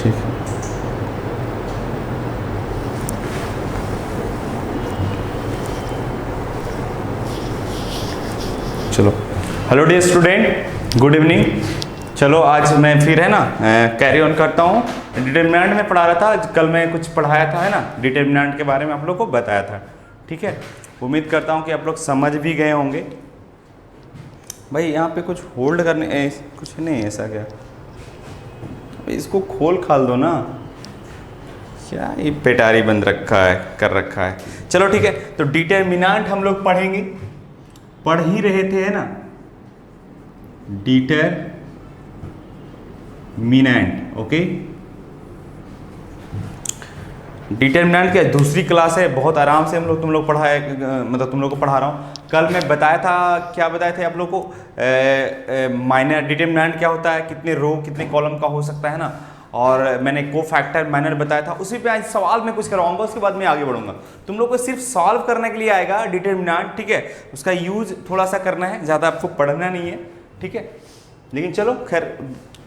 ठीक। चलो, hello dear student, good evening. चलो आज मैं फिर है ना कैरी ऑन करता हूँ। डिटर्मिनेंट में पढ़ा रहा था, कल मैं कुछ पढ़ाया था है ना, डिटर्मिनेंट के बारे में आप लोग को बताया था। ठीक है, उम्मीद करता हूँ कि आप लोग समझ भी गए होंगे। भाई यहाँ पे कुछ होल्ड करने कुछ नहीं है ऐसा क्या? इसको खोल खाल दो ना, क्या ये पेटारी बंद रखा है, कर रखा है। चलो ठीक है, तो डिटर्मिनेंट हम लोग पढ़ेंगे, पढ़ ही रहे थे है ना, डिटर्मिनेंट। ओके, डिटर्मिनेंट क्या दूसरी क्लास है, बहुत आराम से हम लोग तुम लोग पढ़ाए, मतलब तुम लोग को पढ़ा रहा हूँ। कल मैं बताया था, क्या बताए थे आप लोग को, माइनर डिटर्मिनेंट क्या होता है, कितने रो कितने कॉलम का हो सकता है ना, और मैंने को फैक्टर माइनर बताया था। उसी पे आज सवाल मैं कुछ करवाऊंगा, उसके बाद मैं आगे बढ़ूंगा। तुम लोग को सिर्फ सॉल्व करने के लिए आएगा डिटर्मिनेंट, ठीक है। उसका यूज थोड़ा सा करना है, ज़्यादा आपको पढ़ना नहीं है, ठीक है। लेकिन चलो खैर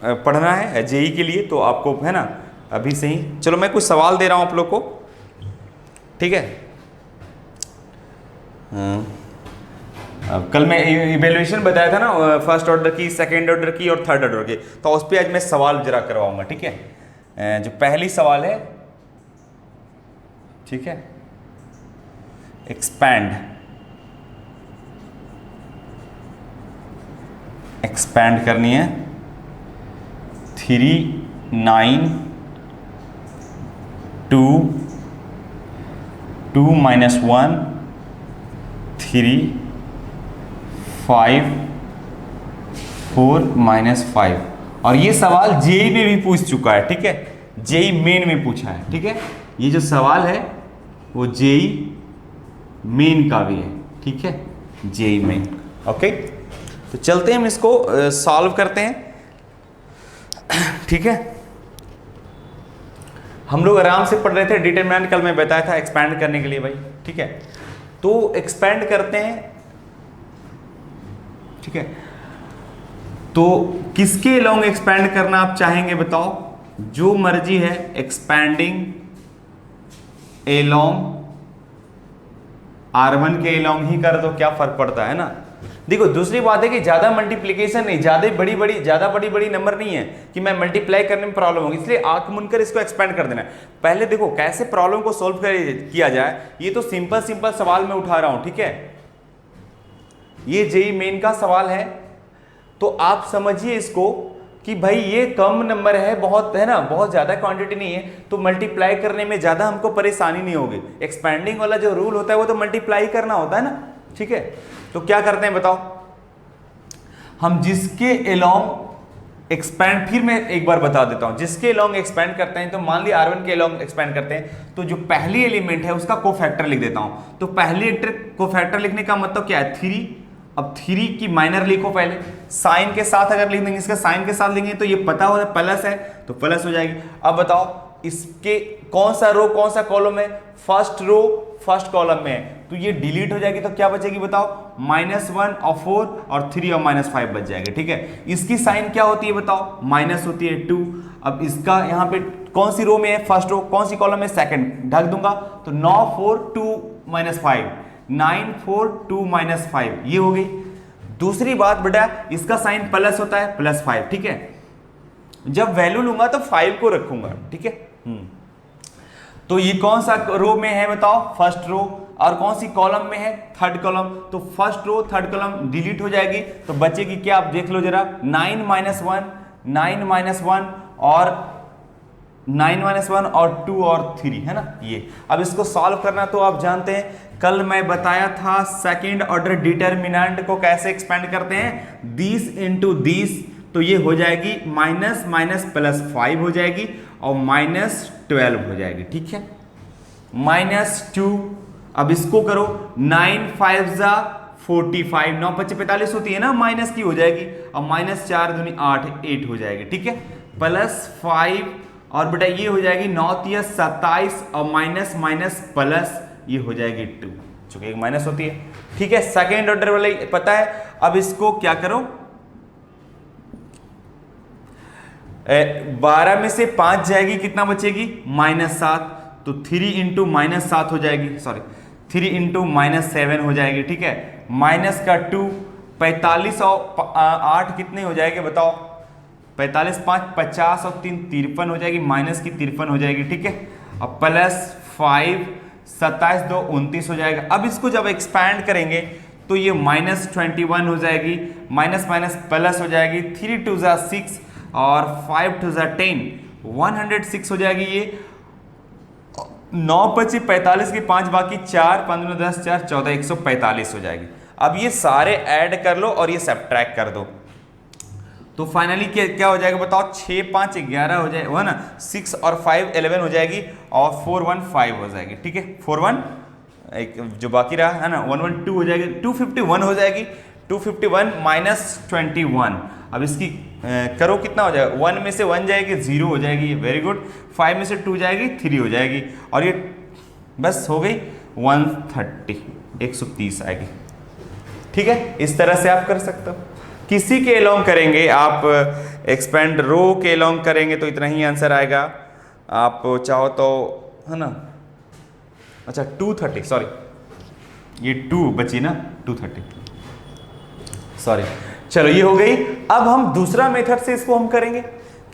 पढ़ना है जेई के लिए, तो आपको है ना अभी से ही। चलो मैं कुछ सवाल दे रहा हूँ आप लोग को, ठीक है। कल मैं इवेल्युएशन बताया था ना, फर्स्ट ऑर्डर की, सेकेंड ऑर्डर की और थर्ड ऑर्डर की, तो उस पर आज मैं सवाल जरा करवाऊंगा, ठीक है। जो पहली सवाल है, ठीक है, एक्सपैंड करनी है 3 9 2 2 -1 3 5 4 -5। और ये सवाल जेई में भी पूछ चुका है, ठीक है, जेई मेन में पूछा है, ठीक है। ये जो सवाल है वो जेई मेन का भी है, ठीक है, जेई मेन। ओके, तो चलते हैं हम इसको सॉल्व करते हैं, ठीक है। हम लोग आराम से पढ़ रहे थे डिटरमिनेंट, कल मैं बताया था एक्सपैंड करने के लिए भाई, ठीक है। तो एक्सपैंड करते हैं, ठीक है। तो किसके अलोंग एक्सपैंड करना आप चाहेंगे बताओ? जो मर्जी है, एक्सपैंडिंग अलोंग R1 के अलोंग ही कर दो, क्या फर्क पड़ता है ना। देखो दूसरी बात है कि ज्यादा मल्टीप्लिकेशन नहीं, ज्यादा बड़ी बड़ी नंबर नहीं है कि मैं मल्टीप्लाई करने में प्रॉब्लम होगी, इसलिए आंख मुनकर इसको एक्सपेंड कर देना है। पहले देखो कैसे प्रॉब्लम को सोल्व किया जाए, ये तो सिंपल सवाल मैं उठा रहा हूं, ठीक है। ये जेई मेन का सवाल है, तो आप समझिए इसको कि भाई ये कम नंबर है, बहुत है ना, बहुत ज्यादा क्वांटिटी नहीं है, तो मल्टीप्लाई करने में ज्यादा हमको परेशानी नहीं होगी। एक्सपेंडिंग वाला जो रूल होता है वो तो मल्टीप्लाई करना होता है ना, ठीक है। तो क्या करते हैं बताओ, हम जिसके अलोंग एक्सपैंड, फिर मैं एक बार बता देता हूं, जिसके अलोंग एक्सपैंड करते हैं, तो मान लिया R1 के अलोंग एक्सपैंड करते हैं, तो जो पहली एलिमेंट है उसका कोफैक्टर लिख देता हूं। तो पहली कोफैक्टर लिखने का मतलब क्या है? 3। अब 3 की माइनर लिखो पहले, साइन के साथ अगर लिख देंगे, इसका साइन के साथ लिखेंगे तो ये पता हो प्लस है, तो प्लस हो जाएगी। अब बताओ इसके कौन सा रो कौन सा कॉलम है? फर्स्ट रो फर्स्ट कॉलम में है, तो ये डिलीट हो जाएगी, तो क्या बचेगी बताओ? -1 और 4 और 3 और -5 बच जाएंगे, ठीक है। इसकी साइन क्या होती है बताओ? माइनस होती है 2। अब इसका यहाँ पे कौन सी रो में है? First row. कौन सी कॉलम में? सेकंड। ढक दूंगा तो 9 4 2 -5, 9 4 2 -5, ये हो गई। दूसरी बात बेटा, इसका साइन प्लस होता है, +5, ठीक है। जब वैल्यू लूंगा तो 5 को रखूंगा, ठीक है। तो ये कौन सा रो में है बताओ? First row. और कौन सी कॉलम में है? Third column. तो first row third column delete हो जाएगी, तो बचेगी क्या? आप देख लो जरा, 9 -1 9 -1 और 9 -1 और 2 और 3 है ना ये। अब इसको सॉल्व करना तो आप जानते हैं, कल मैं बताया था सेकेंड ऑर्डर डिटर्मिनेंट को कैसे एक्सपेंड करते हैं, 10 × 10, तो ये हो जाएगी माइनस माइनस +5 हो जाएगी और -12 हो जाएगी, ठीक है। -2। अब इसको करो, 9 5 × 45, 9 5 45 होती है ना, माइनस की हो जाएगी, और -4 दूनी 8 हो जाएगी, ठीक है। +5 और बेटा ये हो जाएगी 9 × 27 और माइनस माइनस प्लस ये हो जाएगी 2, चूंकि एक माइनस होती है, ठीक है। सेकेंड ऑर्डर वाले पता है। अब इसको क्या करो, 12 में से 5 जाएगी, कितना बचेगी? -7। तो 3 इंटू -7 हो जाएगी, सॉरी 3 इंटू -7 हो जाएगी, ठीक है। माइनस का 2, 45 और 8 कितने हो जाएंगे बताओ? 45 5 50 और 3 53 हो जाएगी, माइनस की 53 हो जाएगी, ठीक है। अब प्लस 5 27 2 29 हो जाएगा। अब इसको जब एक्सपैंड करेंगे तो ये -21 हो जाएगी, माइनस माइनस प्लस हो जाएगी, 3 2 जा 6 और 5 2 जा 10, 106 हो जाएगी। ये 9 25 45 की 5 बाकी 4 15 10 4 14 145 हो जाएगी। अब ये सारे ऐड कर लो और ये सब्ट्रैक्ट कर दो, तो फाइनली क्या हो जाएगा बताओ? 6 5 11 हो जाएगा ना, 6 और 5 11 हो जाएगी और 4 1 5 हो जाएगी, ठीक है। 4 1 एक जो बाकी रहा है ना 1 1 2 हो जाएगी, 251 हो जाएगी, 251 -21। अब इसकी करो कितना हो जाएगा? 1 में से 1 जाएगी 0 हो जाएगी, वेरी गुड। 5 में से 2 जाएगी 3 हो जाएगी और ये बस हो गई 130, 130 आएगी, ठीक है। इस तरह से आप कर सकते हो। किसी के अलोंग करेंगे आप, एक्सपेंड रो के अलोंग करेंगे तो इतना ही आंसर आएगा। आप चाहो तो, है ना, अच्छा 230, सॉरी ये 2 बची ना, 230, सॉरी। चलो ये हो गई। अब हम दूसरा मेथड से इसको हम करेंगे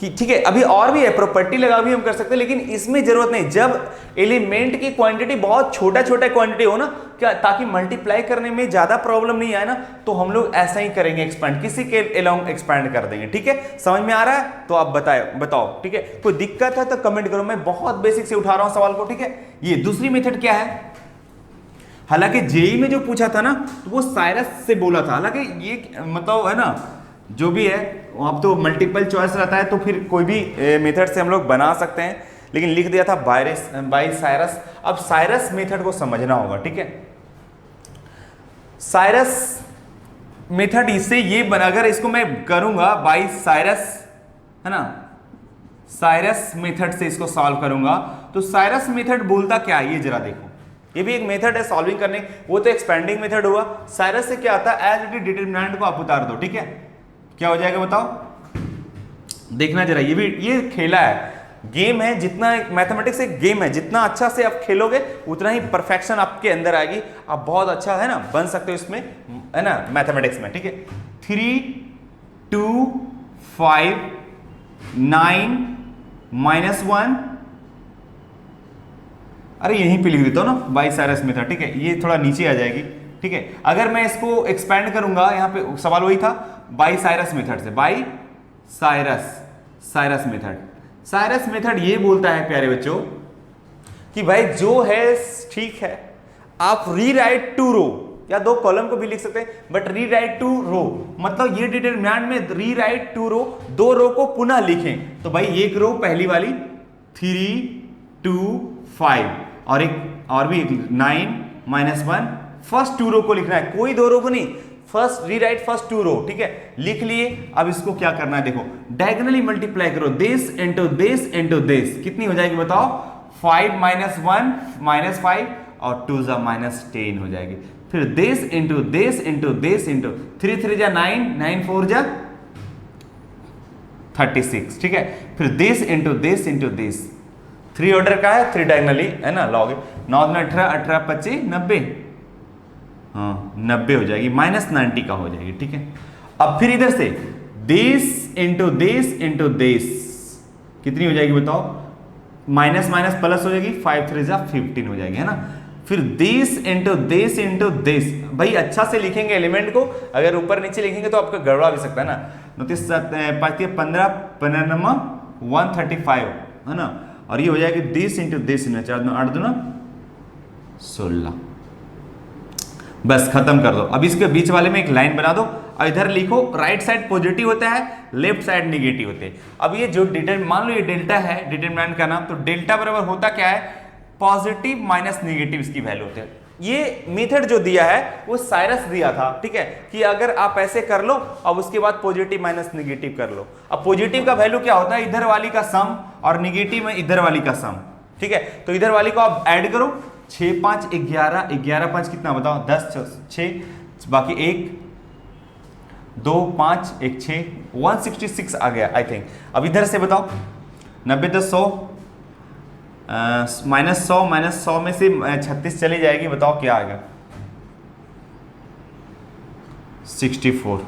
कि ठीक है, अभी और भी है, प्रॉपर्टी लगा भी हम कर सकते हैं, लेकिन इसमें जरूरत नहीं। जब एलिमेंट की क्वांटिटी बहुत छोटा छोटा क्वांटिटी हो ना, क्या ताकि मल्टीप्लाई करने में ज्यादा प्रॉब्लम नहीं आए ना, तो हम लोग ऐसा ही करेंगे, एक्सपैंड, किसी के अलोंग एक्सपैंड कर देंगे, ठीक है। समझ में आ रहा है तो आप बताओ, ठीक है। कोई दिक्कत है तो कमेंट करो, मैं बहुत बेसिक से उठा रहा हूं सवाल को, ठीक है। ये दूसरी मेथड क्या है? हालांकि जेई में जो पूछा था ना तो वो साइरस से बोला था, हालांकि ये मतलब है ना जो भी है, अब तो मल्टीपल चॉइस रहता है तो फिर कोई भी मेथड से हम लोग बना सकते हैं, लेकिन लिख दिया था बाय साइरस। अब साइरस मेथड को समझना होगा, ठीक है। साइरस मेथड इससे ये बना, अगर इसको मैं करूंगा बाय साइरस, है ना, साइरस मेथड से इसको सॉल्व करूंगा, तो साइरस मेथड बोलता क्या है ये जरा देखो। ये भी एक मेथड है सॉल्विंग करने, वो तो एक्सपेंडिंग मेथड हुआ। साइरस से क्या आता है? एज इट इज डिटरमिनेंट को आप उतार दो, ठीक है। क्या हो जाएगा बताओ? देखना जरा, ये खेला है, गेम है, जितना मैथमेटिक्स एक गेम है, जितना अच्छा से आप खेलोगे उतना ही परफेक्शन आपके अंदर आएगी, आप बहुत अच्छा है ना बन सकते हो इसमें, है ना, मैथमेटिक्स में, ठीक है। 3 2 5 9 -1, अरे यहीं पे लिख देता हूं ना बाय साइरस मेथड, ठीक है। ये थोड़ा नीचे आ जाएगी, ठीक है। अगर मैं इसको एक्सपैंड करूंगा, यहाँ पे सवाल वही था बाय साइरस मेथड से, by Sarrus method. Sarrus method ये बोलता है प्यारे बच्चों कि भाई जो है ठीक है, आप रीराइट टू रो या 2 कॉलम को भी लिख सकते हैं, बट रीराइट टू रो मतलब ये डिटरमिनेंट में रीराइट टू रो, 2 रो को पुनः लिखें। तो भाई एक रो पहली वाली 3 2 5 और एक और भी 9 -1, फर्स्ट 2 रो को लिखना है, कोई 2 रो को नहीं, फर्स्ट रीराइट फर्स्ट 2 रो, ठीक है। लिख लिए। अब इसको क्या करना है देखो, डायगोनली मल्टीप्लाई करो, this into this into this, कितनी हो जाएगी बताओ? 5 -1 -5 और 2 जा -10 हो जाएगी। फिर this into this into this into 3 3 जा 9 9 4 जा 36, ठीक है। फिर this into this into this, 3 order का है, 3 डायगोनली, है ना, लॉग 9 18 18 25 90, हाँ 90 हो जाएगी, -90 का हो जाएगी, ठीक है। अब फिर इधर से this into this into this कितनी हो जाएगी बताओ? माइनस माइनस प्लस हो जाएगी, 5 3 जा 15 हो जाएगी, है ना। फिर this into this into this, भाई अच्छा से लिखेंगे एलिमेंट को, अगर ऊपर नीचे लिखेंगे तो आपका गड़बड़ा भी सकता है ना। 15 15 135, है ना, और ये हो जाएगी दिस इंटू दिस, 4 8 2 16, बस खत्म कर दो। अब इसके बीच वाले में एक लाइन बना दो और इधर लिखो राइट साइड पॉजिटिव होता है, लेफ्ट साइड निगेटिव होते हैं। अब ये जो मान लो ये डेल्टा है, डिटरमिनेंट का नाम, तो डेल्टा बराबर होता क्या है? पॉजिटिव माइनस निगेटिव इसकी वैल्यू होती है। ये मेथड जो दिया है वो साइरस दिया था, ठीक है, कि अगर आप ऐसे कर लो अब उसके बाद पॉजिटिव माइनस निगेटिव कर लो। अब पॉजिटिव का वैल्यू क्या होता है? इधर वाली का सम, और निगेटिव में इधर वाली का सम, ठीक है। तो इधर वाली को आप ऐड करो, 6 5 11 11 5 कितना बताओ? 10 6 बाकी 1 2 5 1 6 166 आ गया आई थिंक। अब इधर से बताओ 90 10 100 -100 में से 36 चली जाएगी, बताओ क्या आएगा? 64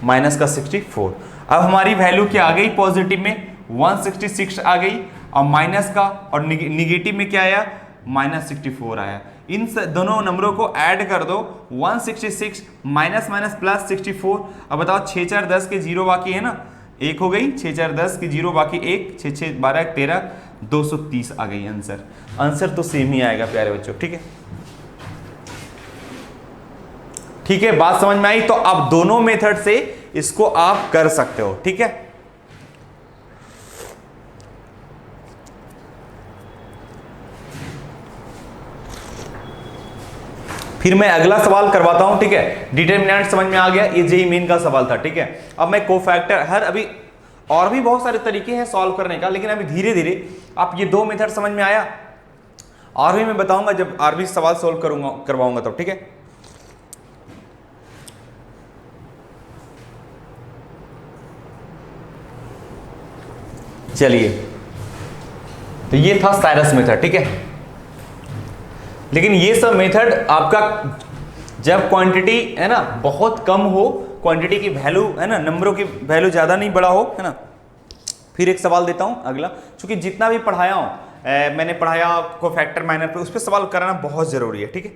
माइनस का 64। अब हमारी वैल्यू क्या आ गई? पॉजिटिव में 166 आ गई और माइनस का, और निगेटिव में क्या आया? -64 आया। इन दोनों नंबरों को ऐड कर दो, 166 माइनस माइनस प्लस 64। अब बताओ 6 4 10 के 0 बाकी है ना, 1 हो गई, 6 4 10 की 0 बाकी 1, 6 6 12 13, 230 आ गई आंसर। आंसर तो सेम ही आएगा प्यारे बच्चों, ठीक है? ठीक है, बात समझ में आई? तो अब दोनों मेथड से इसको आप कर सकते हो, ठीक है? फिर मैं अगला सवाल करवाता हूं, ठीक है? डिटरमिनेंट समझ में आ गया, ये जेईई मेन का सवाल था, ठीक है? अब मैं कोफैक्टर अभी और भी बहुत सारे तरीके हैं सॉल्व करने का, लेकिन अभी धीरे धीरे आप ये 2 मेथड समझ में आया, और भी मैं बताऊंगा जब और भी सवाल सॉल्व करूंगा करवाऊंगा तब, ठीक है? चलिए, तो ये था साइरस मेथड, ठीक है? लेकिन ये सब मेथड आपका जब क्वांटिटी है ना बहुत कम हो, क्वांटिटी की वैल्यू है ना, नंबरों की वैल्यू ज़्यादा नहीं बड़ा हो, है ना। फिर एक सवाल देता हूँ अगला, क्योंकि जितना भी पढ़ाया हूँ मैंने पढ़ाया कोफैक्टर माइनर पे, उस पर सवाल कराना बहुत ज़रूरी है, ठीक है?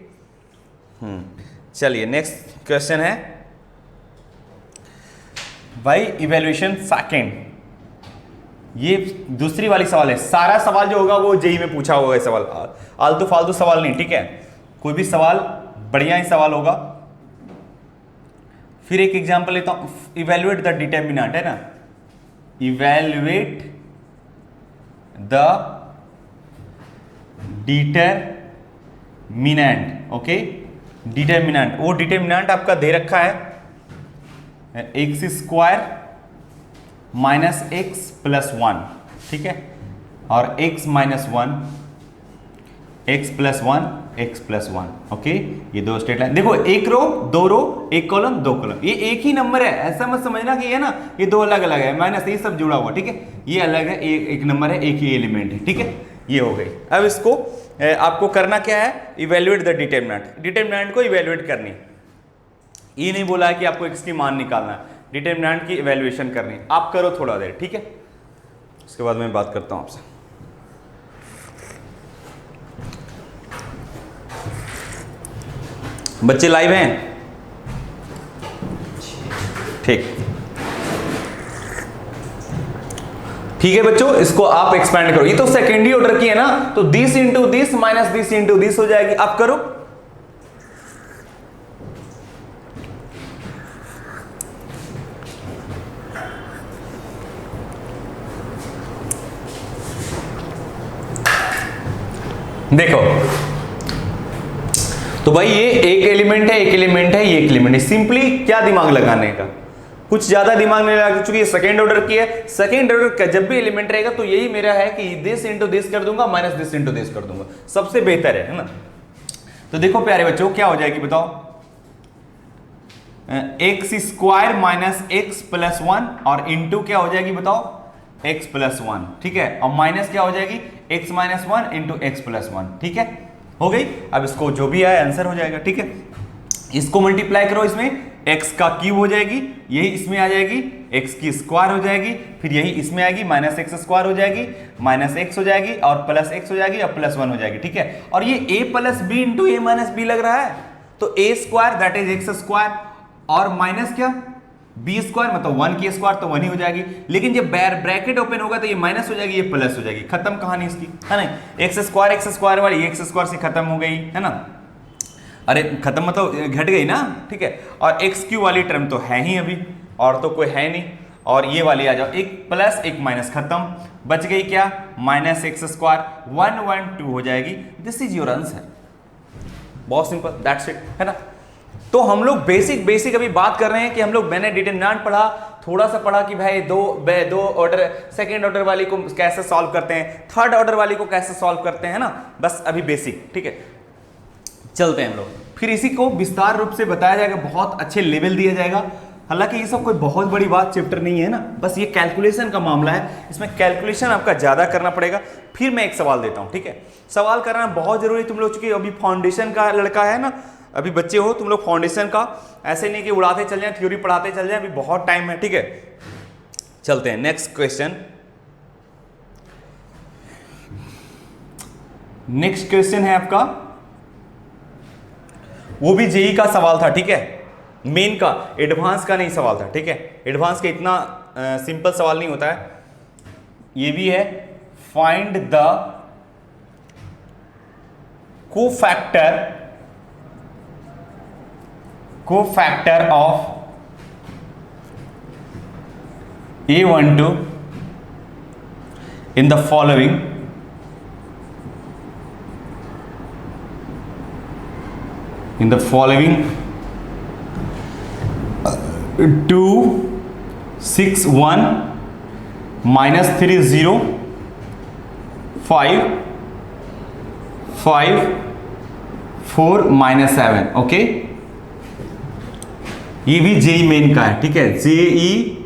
चलिए नेक्स्ट क्वेश्चन है भाई इवैल्यूएशन सेकंड। ये दूसरी वाली सवाल है, सारा सवाल जो होगा वो जेईई में पूछा होगा सवाल, आलतू फालतू सवाल नहीं, ठीक है? कोई भी सवाल बढ़िया ही सवाल होगा। फिर एक एग्जांपल लेता हूं, इवैल्यूएट द डिटरमिनेंट, है ना, evaluate the determinant, okay? Determinant, वो डिटरमिनेंट आपका दे रखा है x square minus x plus 1, ठीक है? और x minus 1, x plus 1, x plus 1, okay? ये दो स्ट्रेट लाइन, देखो एक रो, दो रो, एक कॉलम, दो कॉलम, ये एक ही नंबर है, ऐसा मत समझना कि ये ना ये दो अलग अलग है, माइनस ये सब जुड़ा हुआ, ठीक है? ये अलग है, एक नंबर है, एक ही एलिमेंट है, ठीक है? ये हो गई। अब इसको आपको करना क्या है? इवैल्यूएट द डिटरमिनेंट, डिटरमिनेंट को इवैल्यूएट करनी। ये नहीं बोला है कि आपको x की मान निकालना है, डिटरमिनेंट की इवैल्यूएशन करनी, आप करो थोड़ा देर, ठीक है? उसके बाद मैं बात करता हूं आपसे। बच्चे लाइव हैं? ठीक है बच्चों, इसको आप एक्सपेंड करो। ये तो सेकेंडरी ऑर्डर की है ना, तो this into this minus this into this हो जाएगी, आप करो। देखो तो भाई ये एक एलिमेंट है, एक एलिमेंट है, ये एक एलिमेंट है, सिंपली क्या दिमाग लगाने का, कुछ ज्यादा दिमाग नहीं लगा, क्योंकि ये सेकंड ऑर्डर की है। सेकंड ऑर्डर का जब भी एलिमेंट रहेगा तो यही मेरा है कि दिस इंटू दिस कर दूंगा, माइनस दिस इंटू दिस कर दूंगा, सबसे बेहतर है ना? तो देखो प्यारे बच्चों क्या हो जाएगी बताओ, x square minus x plus 1 और इंटू क्या हो जाएगी बताओ, x प्लस 1, ठीक है? और माइनस क्या हो जाएगी, x minus 1 into x plus 1, ठीक है? हो गई। अब इसको जो भी आए आंसर हो जाएगा, ठीक है? इसको मल्टीप्लाई करो, इसमें x का क्यूब हो जाएगी, यही इसमें आ जाएगी, x की स्क्वायर हो जाएगी, फिर यही इसमें आएगी, माइनस एक्स स्क्वायर हो जाएगी, माइनस एक्स हो जाएगी, और प्लस एक्स हो जाएगी, और प्लस 1 हो जाएगी, ठीक है? और ये a plus b into a minus b लग रहा है, तो a square that is x square, और माइनस क्या, बी स्क्वायर, मतलब 1 की स्क्वायर तो 1 ही हो जाएगी, लेकिन जब ब्रैकेट ओपन होगा तो ये माइनस हो जाएगी, ये प्लस हो जाएगी, खत्म कहानी इसकी, है ना? एक्स स्क्वायर वाली एक्स स्क्वायर से खत्म हो गई, है ना? अरे खत्म मतलब घट गई ना, ठीक है? और एक्स क्यू वाली टर्म तो है ही अभी, और तो कोई है नहीं, और ये वाली आ जाओ, एक प्लस एक माइनस, खत्म, बच गई क्या, माइनस एक्स स्क्वायर, 1 1 2 हो जाएगी। दिस इज योर आंसर, बहुत सिंपल, दैट्स इट, है ना? तो हम लोग बेसिक अभी बात कर रहे हैं कि हम लोग, मैंने डिटरमिनेंट पढ़ा, थोड़ा सा पढ़ा कि भाई दो ऑर्डर, सेकंड ऑर्डर वाली को कैसे सॉल्व करते हैं, थर्ड ऑर्डर वाली को कैसे सॉल्व करते हैं ना, बस अभी बेसिक, ठीक है? चलते हैं हम लोग, फिर इसी को विस्तार रूप से बताया जाएगा, बहुत अच्छे लेवल दिया जाएगा, हालांकि ये सब कोई बहुत बड़ी बात चैप्टर नहीं है ना, बस ये कैलकुलेशन का मामला है, इसमें कैलकुलेशन आपका ज़्यादा करना पड़ेगा। फिर मैं एक सवाल देता हूँ, ठीक है। सवाल करना बहुत जरूरी, तुम लोग चूंकि अभी फाउंडेशन का लड़का है ना, अभी बच्चे हो तुम लोग फाउंडेशन का, ऐसे नहीं कि उड़ाते चल जाए, थ्योरी पढ़ाते चल जाए, अभी बहुत टाइम है, ठीक है। चलते हैं नेक्स्ट क्वेश्चन। नेक्स्ट क्वेश्चन है आपका, वो भी जेई का सवाल था, ठीक है, मेन का, एडवांस का नहीं सवाल था, ठीक है। एडवांस का इतना सिंपल सवाल नहीं होता है। ये भी है, find the cofactor of A12 in the following in the following 2 6 1 -3 0 5 5 4 -7। Okay, ये भी जेई मेन का है, ठीक है, जेई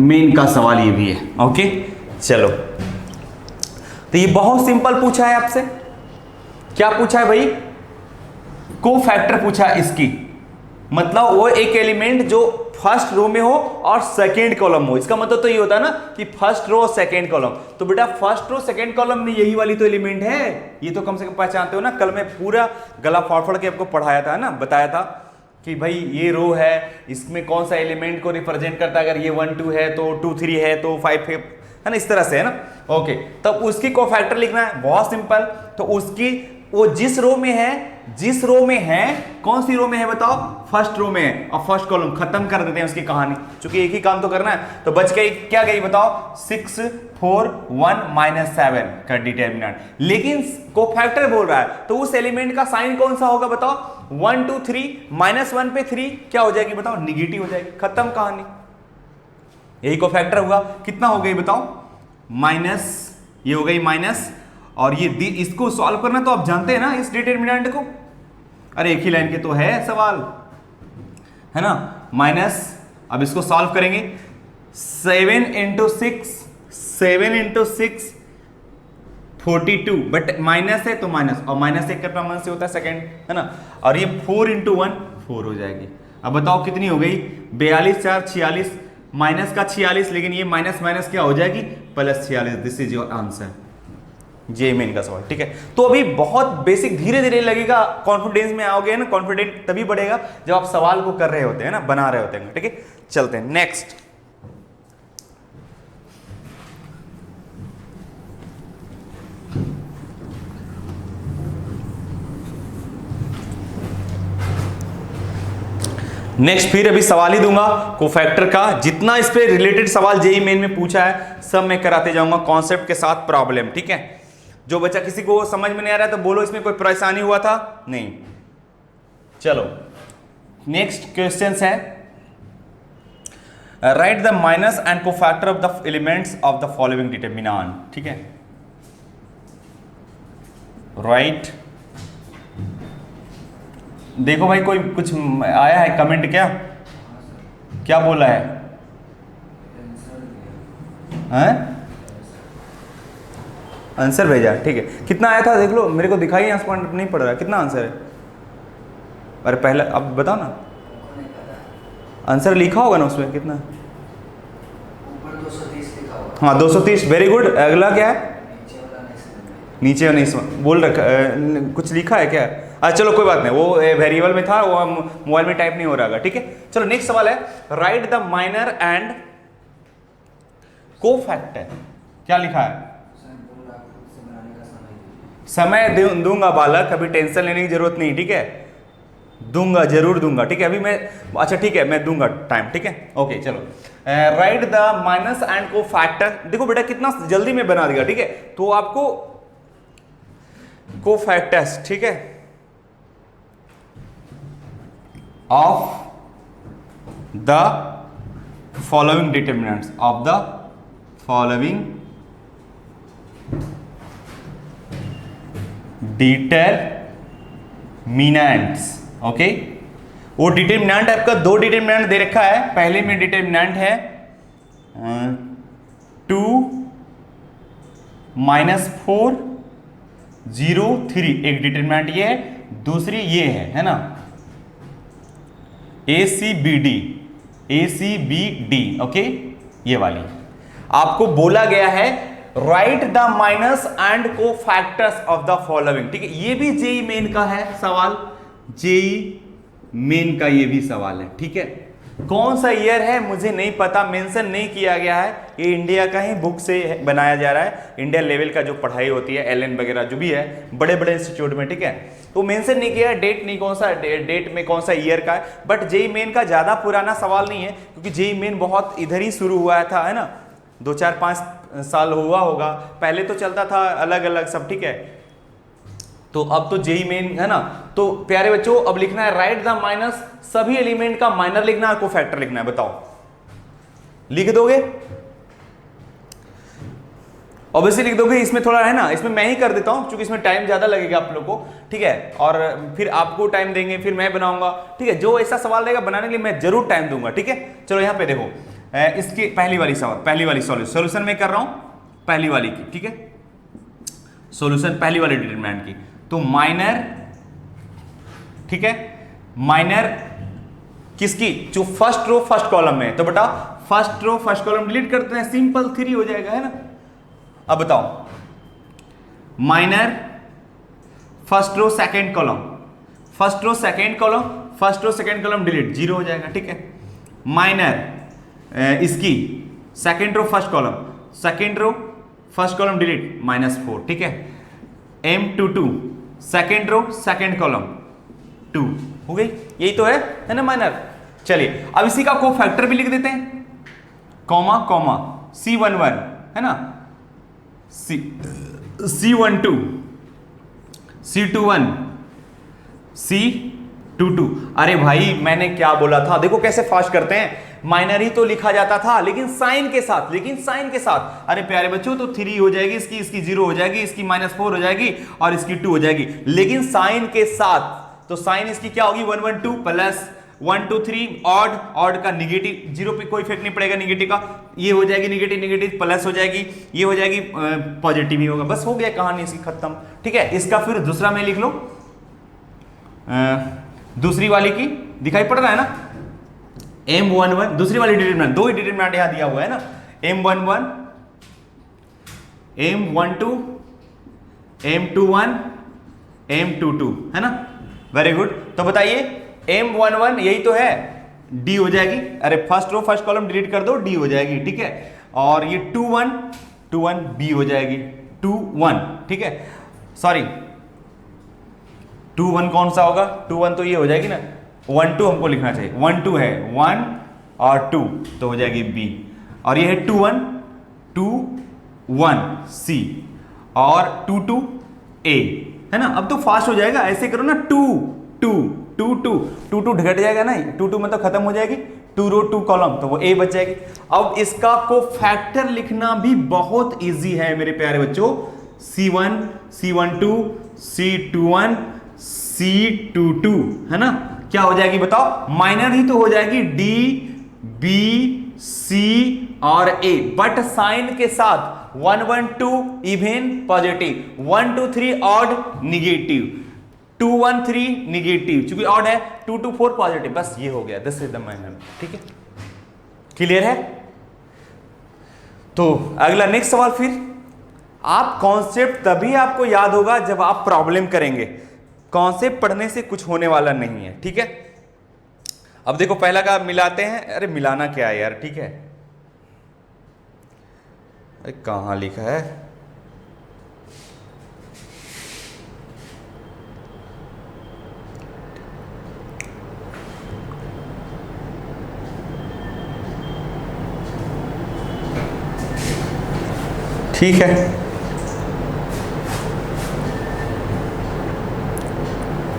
मेन का सवाल ये भी है। ओके चलो, तो ये बहुत सिंपल पूछा है आपसे। क्या पूछा है भाई? कोफैक्टर पूछा है इसकी, मतलब वो एक एलिमेंट जो फर्स्ट रो में हो और सेकेंड कॉलम हो। इसका मतलब तो ये होता है ना कि फर्स्ट रो और सेकेंड कॉलम, तो बेटा फर्स्ट रो सेकेंड कॉलम में यही वाली तो एलिमेंट है, ये तो कम से कम पहचानते हो ना। कल मैं पूरा गला फाड़ फाड़ के आपको पढ़ाया था ना, बताया था कि भाई ये रो है, इसमें कौन सा एलिमेंट को रिप्रेजेंट करता है, अगर ये 1 2 है तो 2 3 है तो 5 है ना, इस तरह से है ना। ओके, तब उसकी कोफैक्टर लिखना है, बहुत सिंपल। तो उसकी वो जिस रो में है, कौन सी रो में है बताओ? फर्स्ट रो में है, और फर्स्ट कॉलम खत्म कर देते हैं उसकी कहानी, क्योंकि एक ही काम तो करना है। तो बच गई क्या गई बताओ? 6 4 1 -7 का डिटर्मिनेंट। लेकिन कोफैक्टर बोल रहा है तो उस एलिमेंट का साइन कौन सा होगा बताओ? 1 2 3 -1 पे 3 क्या हो जाएगी बताओ? निगेटिव हो जाएगी, खत्म कहानी। यही कोफैक्टर हुआ। कितना हो गई बताओ? माइनस, ये हो गई माइनस, और ये इसको सॉल्व करना तो आप जानते हैं ना इस डिटरमिनेंट को। अरे एक ही लाइन के तो है सवाल, है ना। माइनस, अब इसको सॉल्व करेंगे। 7 × 6 42, बट माइनस है तो माइनस, और माइनस एक का मन से होता है सेकेंड, है ना। और ये 4 × 1 4 हो जाएगी। अब बताओ कितनी हो गई? 42 4 46, माइनस का 46, लेकिन ये माइनस माइनस क्या हो जाएगी? +46। This is your answer, J main का सवाल, ठीक है। तो अभी बहुत बेसिक, धीरे धीरे लगेगा, कॉन्फिडेंस में आओगे ना, कॉन्फिडेंट तभी बढ़ेगा जब आप सवाल को कर रहे होते हैं ना, बना रहे होते हैं, ठीक है। चलते हैं नेक्स्ट। नेक्स्ट फिर अभी सवाल ही दूंगा कोफैक्टर का, जितना इस पे रिलेटेड सवाल जेई मेन में पूछा है सब मैं कराते जाऊंगा कॉन्सेप्ट के साथ प्रॉब्लम, ठीक है। जो बच्चा किसी को समझ में नहीं आ रहा है तो बोलो इसमें कोई परेशानी हुआ था? नहीं। चलो नेक्स्ट क्वेश्चन है, right the minus and cofactor of the elements of the following determinant, ठीक है। राइट, देखो भाई कोई कुछ आया है कमेंट? क्या बोला है? आंसर भेजा, ठीक है। कितना आया था देख लो, मेरे को दिखाई यहाँ पॉइंट नहीं पड़ रहा, कितना आंसर है? अरे पहले अब बताओ ना, आंसर लिखा होगा ना उसमें, कितना? ऊपर 230 लिखा होगा। हाँ 230, वेरी गुड। अगला क्या है? नीचे नहीं बोल रखा, कुछ लिखा है क्या? अच्छा चलो कोई बात नहीं, वो वेरिएबल में था, वो मोबाइल में टाइप नहीं हो रहा, ठीक है। चलो नेक्स्ट सवाल है, right the minor and cofactor. क्या लिखा है? समय दूंगा बालक, अभी टेंशन लेने की जरूरत नहीं, ठीक है। दूंगा, जरूर दूंगा, ठीक है। अभी मैं, अच्छा ठीक है, मैं दूंगा टाइम, ठीक है। ओके चलो, right the minus and cofactor. देखो बेटा कितना जल्दी में बना दिया, ठीक है। तो आपको कोफैक्टर्स, ठीक है, of the following determinants, of the following determinants, okay. वो डिटर्मिनेंट आपका दो डिटर्मिनेंट दे रखा है। पहले में डिटर्मिनेंट है 2 -4 0 3, एक डिटर्मिनेंट ये है, दूसरी ये है ना, ACBD, ओके, ये वाली। आपको बोला गया है right the minus and cofactors of the following, ठीक है। ये भी जेई मेन का है सवाल, जेई मेन का ये भी सवाल है, ठीक है। कौन सा ईयर है मुझे नहीं पता, मेंशन नहीं किया गया है। ये इंडिया का ही बुक से बनाया जा रहा है, इंडिया लेवल का जो पढ़ाई होती है, एलएन वगैरह जो भी है बड़े बड़े इंस्टीट्यूट में, ठीक है। तो मेंशन नहीं किया है, डेट नहीं, कौन सा डेट में कौन सा ईयर का है। बट जेई मेन का ज्यादा पुराना सवाल नहीं है, क्योंकि जेई मेन बहुत इधर ही शुरू हुआ था, है ना, 2 4 5 साल हुआ होगा, पहले तो चलता था अलग अलग सब, ठीक है। तो अब तो जेई मेन है ना। तो प्यारे बच्चों अब लिखना है राइट द माइनस, सभी एलिमेंट का माइनर लिखना है, कोफैक्टर लिखना है, बताओ लिख दोगे? ऑब्वियसली लिख दोगे। इसमें थोड़ा है ना, इसमें मैं ही कर देता हूं क्योंकि इसमें टाइम ज्यादा लगेगा आप लोगों को, ठीक है। और फिर आपको टाइम देंगे, फिर मैं बनाऊंगा, ठीक है। जो ऐसा सवाल रहेगा बनाने के लिए मैं जरूर टाइम दूंगा, ठीक है। चलो यहां पे देखो, इसकी पहली वाली सवाल, पहली वाली सॉल्यूशन में कर रहा हूं पहली वाली की, ठीक है। सॉल्यूशन पहली वाली डिटरमिनेंट की, तो माइनर, ठीक है, माइनर किसकी, जो फर्स्ट रो फर्स्ट कॉलम में, तो बेटा first row first column delete करते हैं, सिंपल 3 हो जाएगा, है ना। अब बताओ minor first row second column, first row second column, first row second column delete, 0 हो जाएगा, ठीक है। माइनर इसकी second row first column, second row first column delete, -4, ठीक है। M22 second row second column 2 हो गई, यही तो है ना माइनर। चलिए अब इसी का कोफैक्टर भी लिख देते हैं, कॉमा कॉमा C11, है ना, C12, C21, C22। अरे भाई मैंने क्या बोला था, देखो कैसे फास्ट करते हैं। माइनर ही तो लिखा जाता था लेकिन साइन के साथ, अरे प्यारे बच्चों तो 3 हो जाएगी, इसकी 0 हो जाएगी, इसकी -4 हो जाएगी और इसकी 2 हो जाएगी, लेकिन साइन के साथ। तो साइन इसकी क्या होगी, 1 1 2 प्लस 1 2 3 ऑड का निगेटिव, 0 पे कोई इफेक्ट नहीं पड़ेगा निगेटिव का, ये हो जाएगी निगेटिव प्लस हो जाएगी, ये हो जाएगी पॉजिटिव ही होगा, बस हो गया कहानी इसकी खत्म, ठीक है। इसका फिर दूसरा में लिख लो, दूसरी वाली की दिखाई पड़ रहा है ना, M11, दूसरी वाली डिटरमिनेंट, 2 ही डिटरमिनेंट यहां दिया हुआ है ना, M11, M12, M21, M22, है ना, वेरी गुड। तो बताइए M11 यही तो है, D हो जाएगी, अरे first row first column delete कर दो, D हो जाएगी, ठीक है। और ये 21 B हो जाएगी, 21, ठीक है, सॉरी 21 कौन सा होगा, 21 तो ये हो जाएगी ना, 1 2 हमको लिखना चाहिए, 1 2 है, 1 और 2 तो हो जाएगी B, और ये है 2 1 C और 2 2 A, है ना। अब तो फास्ट हो जाएगा, ऐसे करो ना, 2 2 घट जाएगा ना, 2 मतलब खत्म हो जाएगी, 2 रो 2 कॉलम, तो वो A बच जाएगी। अब इसका कोफैक्टर लिखना भी बहुत इजी है मेरे प्यारे बच्चों, C1 C12 C21 C22, है ना। क्या हो जाएगी बताओ, माइनर ही तो हो जाएगी, D B C और A, बट साइन के साथ 1 1 2 even positive, 1 2 3 odd negative, 2 1 3 negative, चूंकि ऑड है, 2 2 4 पॉजिटिव, बस ये हो गया, दिस इज द माइनर, ठीक है। क्लियर है। तो अगला नेक्स्ट सवाल, फिर आप कॉन्सेप्ट तभी आपको याद होगा जब आप प्रॉब्लम करेंगे, कॉन्सेप्ट पढ़ने से कुछ होने वाला नहीं है, ठीक है। अब देखो पहला का मिलाते हैं, अरे मिलाना क्या है यार, ठीक है, अरे कहां लिखा है, ठीक है।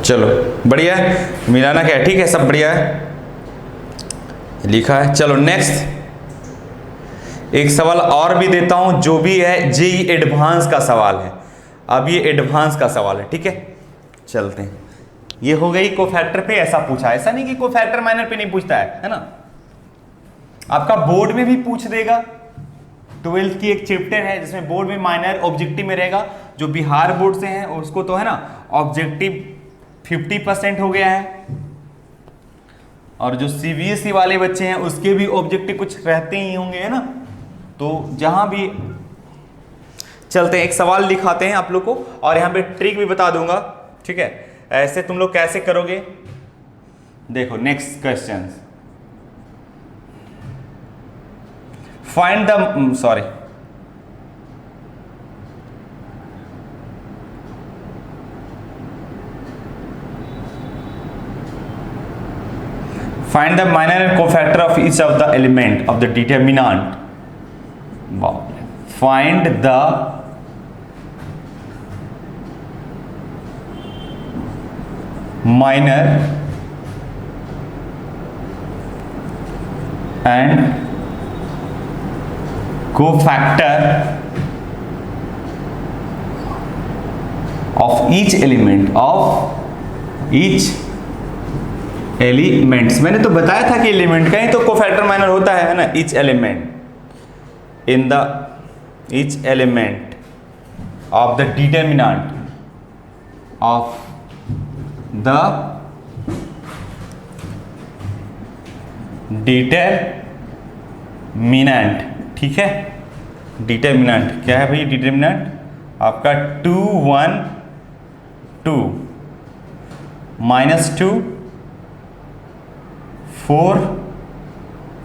चलो बढ़िया है, मिलाना क्या है, ठीक है, सब बढ़िया है, लिखा है। चलो नेक्स्ट एक सवाल और भी देता हूं, जो भी है जेई एडवांस का सवाल है, अब ये एडवांस का सवाल है, ठीक है। चलते हैं, ये हो गई कोफैक्टर पे ऐसा पूछा, ऐसा नहीं कि कोफैक्टर माइनर पे नहीं पूछता है ना। आपका बोर्ड में भी पूछ देगा। 12th की एक चैप्टर है जिसमें बोर्ड में माइनर ऑब्जेक्टिव में रहेगा। जो बिहार बोर्ड से है उसको तो है ना ऑब्जेक्टिव 50% हो गया है, और जो सीबीएसई वाले बच्चे हैं उसके भी ऑब्जेक्टिव कुछ रहते ही होंगे, है ना। तो जहां भी चलते हैं, एक सवाल दिखाते हैं आप लोग को, और यहां पे ट्रिक भी बता दूंगा, ठीक है। ऐसे तुम लोग कैसे करोगे, देखो next question. Find the sorry find the minor and cofactor of each of the element of the determinant. Wow. Find the minor and cofactor of each element elements. मैंने तो बताया था कि एलिमेंट का ही तो कोफैक्टर माइनर होता है ना। Each element in the each element of the determinant of the determinant, ठीक है। डिटरमिनेंट क्या है भाई, डिटरमिनेंट आपका 2 1 2 -2 4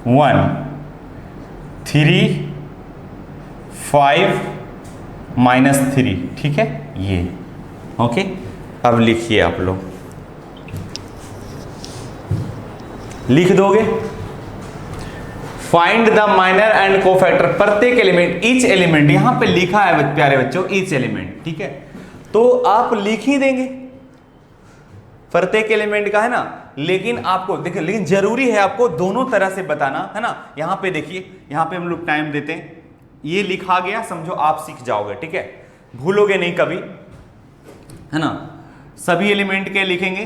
1 3 5 -3, ठीक है ये। ओके, अब लिखिए आप लोग, लिख दोगे। Find the minor and cofactor, प्रत्येक एलिमेंट, ईच एलिमेंट, यहां पे लिखा है प्यारे बच्चों ईच एलिमेंट, ठीक है। तो आप लिख ही देंगे प्रत्येक एलिमेंट का, है ना। लेकिन आपको देखिए, लेकिन जरूरी है आपको दोनों तरह से बताना, है ना। यहां पे देखिए, यहां पे हम लोग टाइम देते हैं, ये लिखा गया समझो आप सीख जाओगे, ठीक है, भूलोगे नहीं कभी, है ना। सभी एलिमेंट के लिखेंगे,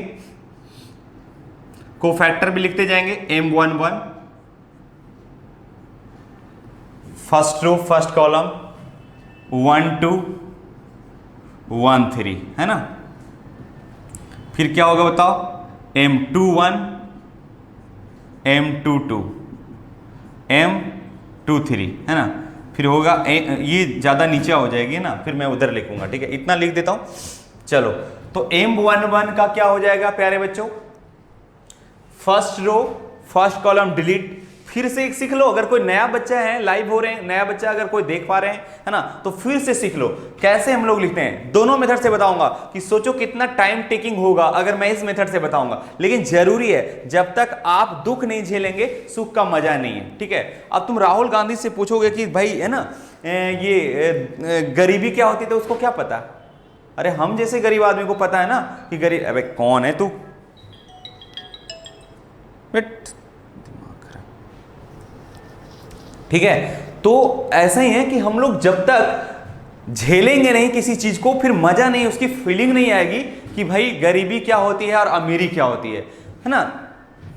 कोफैक्टर भी लिखते जाएंगे। M11 first row first column 1 2 1 3, है ना। फिर क्या होगा बताओ, M21 M22 M23, है ना। फिर होगा ये ज्यादा नीचे हो जाएगी ना, फिर मैं उधर लिखूंगा, ठीक है। इतना लिख देता हूं, चलो। तो M11 का क्या हो जाएगा प्यारे बच्चों, first row first column delete. फिर से एक सीख लो, अगर कोई नया बच्चा है, लाइव हो रहे हैं, नया बच्चा अगर कोई देख पा रहे हैं, है ना, तो फिर से सीख लो कैसे हम लोग लिखते हैं। दोनों मेथड से बताऊंगा कि सोचो कितना टाइम टेकिंग होगा अगर मैं इस मेथड से बताऊंगा, लेकिन जरूरी है, जब तक आप दुख नहीं झेलेंगे सुख का मजा नहीं है, ठीक है। अब तुम राहुल गांधी से पूछोगे कि भाई, है ना, ये गरीबी क्या होती है, तो उसको क्या पता। अरे हम जैसे गरीब आदमी को पता है ना कि गरीब, अबे कौन है तू, ठीक है। तो ऐसा ही है कि हम लोग जब तक झेलेंगे नहीं किसी चीज को, फिर मजा नहीं, उसकी फीलिंग नहीं आएगी कि भाई गरीबी क्या होती है और अमीरी क्या होती है ना।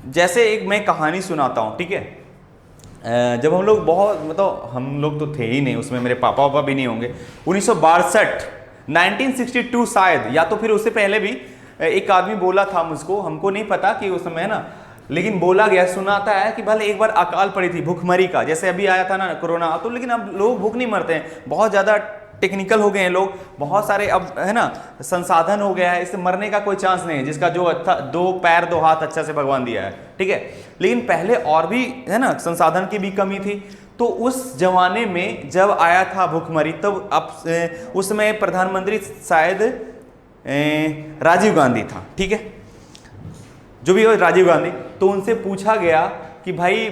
जैसे एक मैं कहानी सुनाता हूं, ठीक है। जब हम लोग बहुत, मतलब हम लोग तो थे ही नहीं उसमें, मेरे पापा वापा भी नहीं होंगे। 1962 1962 शायद, या तो फिर उससे पहले भी एक आदमी बोला था मुझको, हमको नहीं पता कि उस समय, है ना, लेकिन बोला गया, सुनाता है कि भले एक बार अकाल पड़ी थी भूखमरी का, जैसे अभी आया था ना कोरोना, तो लेकिन अब लोग भूख नहीं मरते हैं, बहुत ज़्यादा टेक्निकल हो गए हैं लोग, बहुत सारे अब, है ना, संसाधन हो गया है, इससे मरने का कोई चांस नहीं है, जिसका जो अच्छा 2 पैर 2 हाथ अच्छा से भगवान दिया है, ठीक है। लेकिन पहले और भी, है ना, संसाधन की भी कमी थी। तो उस जमाने में जब आया था भूखमरी, तब अब उस समय प्रधानमंत्री शायद राजीव गांधी था, ठीक है, जो भी हो राजीव गांधी। तो उनसे पूछा गया कि भाई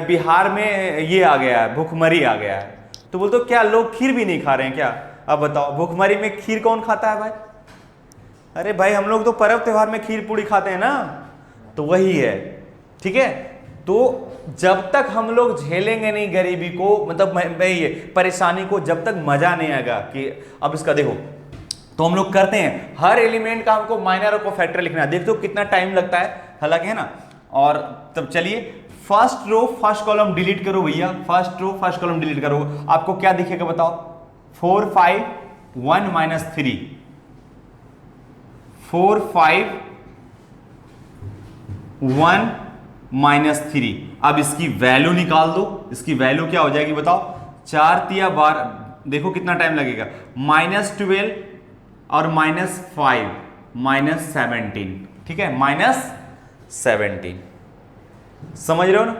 बिहार में ये आ गया है, भूखमरी आ गया है, तो बोलते क्या लोग खीर भी नहीं खा रहे हैं क्या। अब बताओ, भूखमरी में खीर कौन खाता है भाई। अरे भाई हम लोग तो पर्व त्योहार में खीर पूड़ी खाते हैं ना, तो वही है, ठीक है। तो जब तक हम लोग झेलेंगे नहीं गरीबी को, मतलब ये परेशानी को, जब तक मजा नहीं आएगा कि अब इसका देखो, तो हम लोग करते हैं, हर एलिमेंट का हमको माइनर और कोफैक्टर लिखना है। देखते हो कितना टाइम लगता है, हालांकि है ना। और तब चलिए first row first column delete करो भैया, first row first column delete करो, आपको क्या दिखेगा बताओ? 4 5 1 -3, 4 5 1 -3। अब इसकी वैल्यू निकाल दो, इसकी वैल्यू क्या हो जाएगी बताओ? 4 तिया 12, देखो कितना टाइम लगेगा, -12 और -5 -17, ठीक है, -17, समझ रहे हो ना?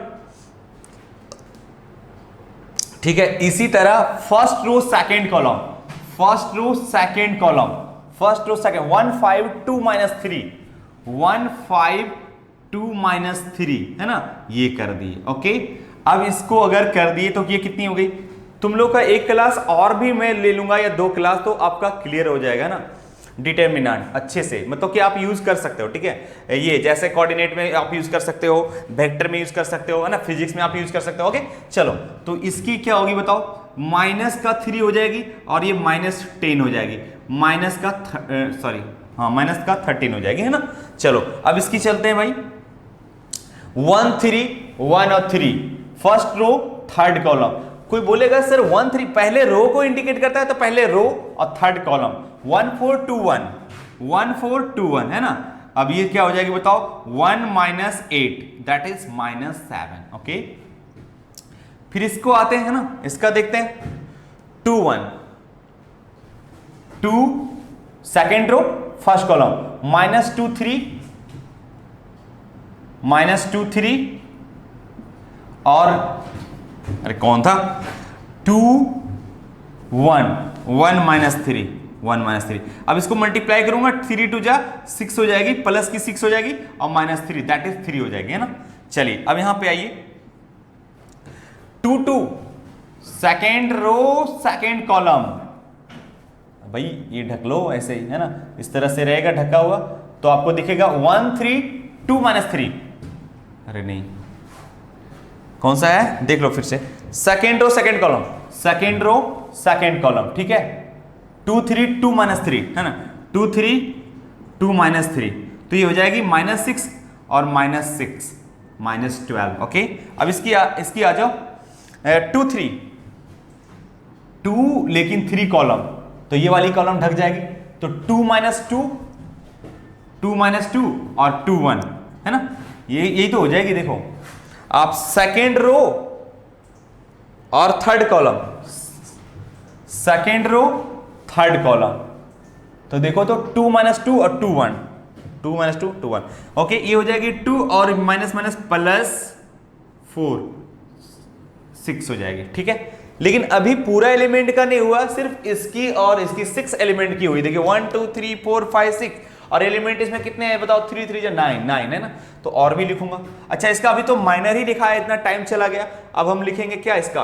ठीक है, इसी तरह first row second column, first row second column, first row second 1 5 2 -3, 1 5 2 -3 है ना, ये कर दिए। ओके, अब इसको अगर कर दिए तो ये कितनी हो गई? तुम लोग का एक क्लास और भी मैं ले लूंगा या 2 क्लास, तो आपका क्लियर हो जाएगा ना डिटर्मिनेंट अच्छे से, मतलब कि आप यूज कर सकते हो। ठीक है, ये जैसे कोऑर्डिनेट में आप यूज कर सकते हो, वेक्टर में यूज कर सकते हो, है ना, फिजिक्स में आप यूज कर सकते हो। ओके चलो, तो इसकी क्या होगी बताओ? -3 हो जाएगी और ये -10 हो जाएगी, -13 हो जाएगी, है ना। चलो अब इसकी चलते हैं भाई, 1 3 1 और 3, फर्स्ट रो थर्ड कॉलम। कोई बोलेगा सर 1 3 पहले रो को इंडिकेट करता है, तो पहले रो और थर्ड कॉलम 1 4 2 1, 1 4 2 1, है ना। अब ये क्या हो जाएगी बताओ? 1 -8 दैट इज -7। ओके, फिर इसको आते हैं ना, इसका देखते हैं 2 1 2, सेकेंड रो फर्स्ट कॉलम, -2 3 -2 3 और अरे कौन था 2 1 1 -3 1 -3। अब इसको मल्टीप्लाई करूंगा, 3 2 जा 6 हो जाएगी, प्लस की 6 हो जाएगी और -3 दैट इज 3 हो जाएगी, है ना। चलिए अब यहां पे आइए, 2 2 सेकेंड रो सेकेंड कॉलम, भाई ये ढक लो ऐसे ही, है ना, इस तरह से रहेगा ढका हुआ, तो आपको दिखेगा 1 3 2 -3। अरे नहीं, कौन सा है देख लो फिर से, second row second column, second row second column, ठीक है, 2 3 2 -3, है ना, 2 3 2 -3, तो ये हो जाएगी -6 और -6 -12। ओके, अब इसकी आ जाओ 2 3 2 लेकिन 3 कॉलम, तो ये वाली कॉलम ढक जाएगी, तो 2 -2 2 -2 और 2 1, है ना, यही तो हो जाएगी। देखो आप सेकेंड रो और third column, second row third column, तो देखो तो 2 -2 और 2 1, 2 -2 2 1। ओके, ये हो जाएगी 2 और माइनस प्लस 4 6 हो जाएगी, ठीक है। लेकिन अभी पूरा एलिमेंट का नहीं हुआ, सिर्फ इसकी और इसकी 6 एलिमेंट की हुई। देखिए 1 2 3 4 5 6, और एलिमेंट इसमें कितने हैं बताओ? 3 3 9 9, है ना, तो और भी लिखूंगा। अच्छा, इसका अभी तो माइनर ही लिखा है, इतना टाइम चला गया। अब हम लिखेंगे क्या इसका?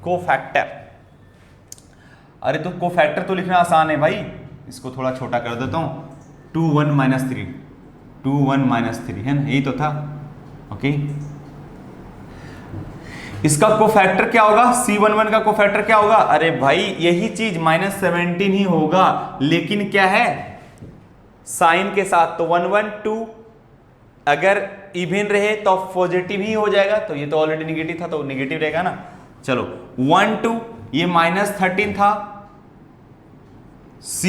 कोफैक्टर। अरे तो कोफैक्टर तो लिखना आसान है भाई, इसको थोड़ा छोटा कर देता हूं, 2 1 -3 2 1 -3, है ना, यही तो था। ओके, इसका कोफैक्टर क्या होगा? C11 का कोफैक्टर क्या होगा? अरे भाई यही चीज -17 ही होगा, लेकिन क्या है साइन के साथ, तो 1 1 2 अगर इवन रहे तो पॉजिटिव ही हो जाएगा, तो ये तो ऑलरेडी निगेटिव था तो निगेटिव रहेगा ना। चलो 1 2, ये -13 था, C